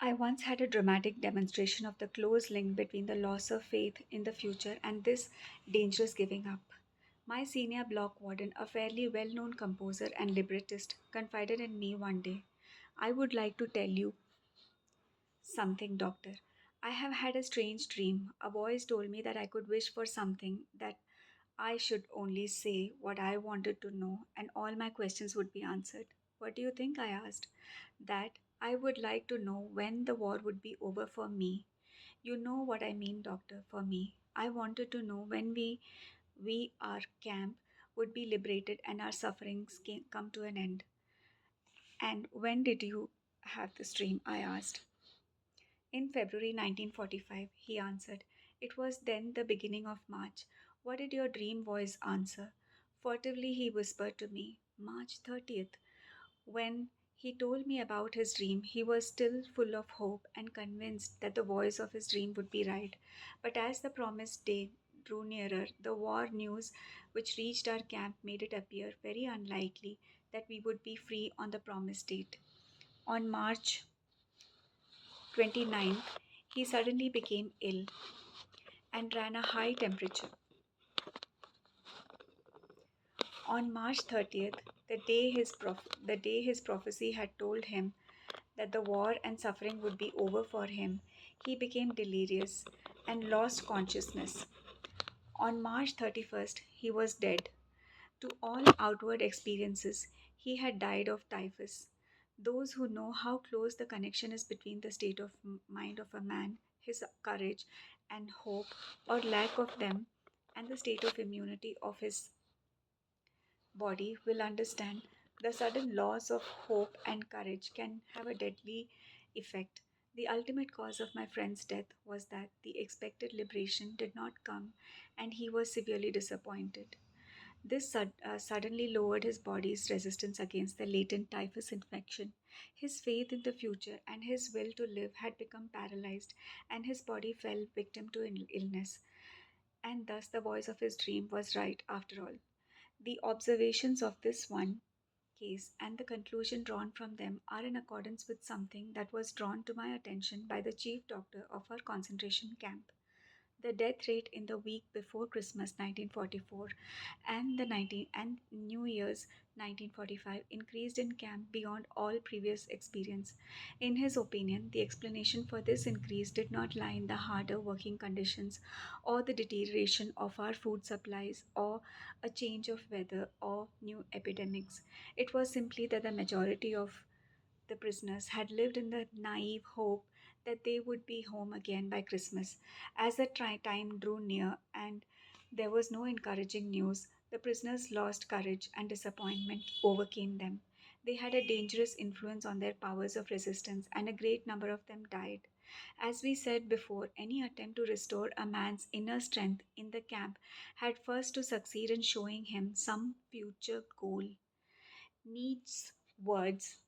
I once had a dramatic demonstration of the close link between the loss of faith in the future and this dangerous giving up. My senior block warden, a fairly well known composer and librettist, confided in me one day. I would like to tell you something, doctor. I have had a strange dream. A voice told me that I could wish for something, that I should only say what I wanted to know, and all my questions would be answered. What do you think? I asked. That I would like to know when the war would be over for me. You know what I mean, doctor, for me. I wanted to know when our camp, would be liberated and our sufferings come to an end. And when did you have this dream? I asked. In February 1945, he answered. It was then the beginning of March. What did your dream voice answer? Furtively, he whispered to me, March 30th. When he told me about his dream, he was still full of hope and convinced that the voice of his dream would be right. But as the promised day drew nearer, the war news which reached our camp made it appear very unlikely that we would be free on the promised date. On March 29th, he suddenly became ill and ran a high temperature. On March 30th, the day his prophecy had told him that the war and suffering would be over for him, he became delirious and lost consciousness. On March 31st, he was dead. To all outward experiences, he had died of typhus. Those who know how close the connection is between the state of mind of a man, his courage and hope, or lack of them, and the state of immunity of his body will understand the sudden loss of hope and courage can have a deadly effect. The ultimate cause of my friend's death was that the expected liberation did not come, and he was severely disappointed. This suddenly lowered his body's resistance against the latent typhus infection. His faith in the future and his will to live had become paralyzed, and his body fell victim to illness. And thus, the voice of his dream was right after all. The observations of this one case and the conclusion drawn from them are in accordance with something that was drawn to my attention by the chief doctor of our concentration camp. The death rate in the week before Christmas 1944 and the 19 and New Year's 1945 increased in camp beyond all previous experience. In his opinion, the explanation for this increase did not lie in the harder working conditions or the deterioration of our food supplies or a change of weather or new epidemics. It was simply that the majority of the prisoners had lived in the naive hope that they would be home again by Christmas. As the time drew near and there was no encouraging news, the prisoners lost courage and disappointment overcame them. They had a dangerous influence on their powers of resistance, and a great number of them died. As we said before, any attempt to restore a man's inner strength in the camp had first to succeed in showing him some future goal. Needs words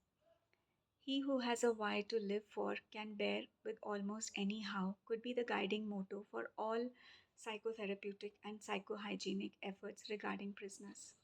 he who has a why to live for can bear with almost any how could be the guiding motto for all psychotherapeutic and psychohygienic efforts regarding prisoners.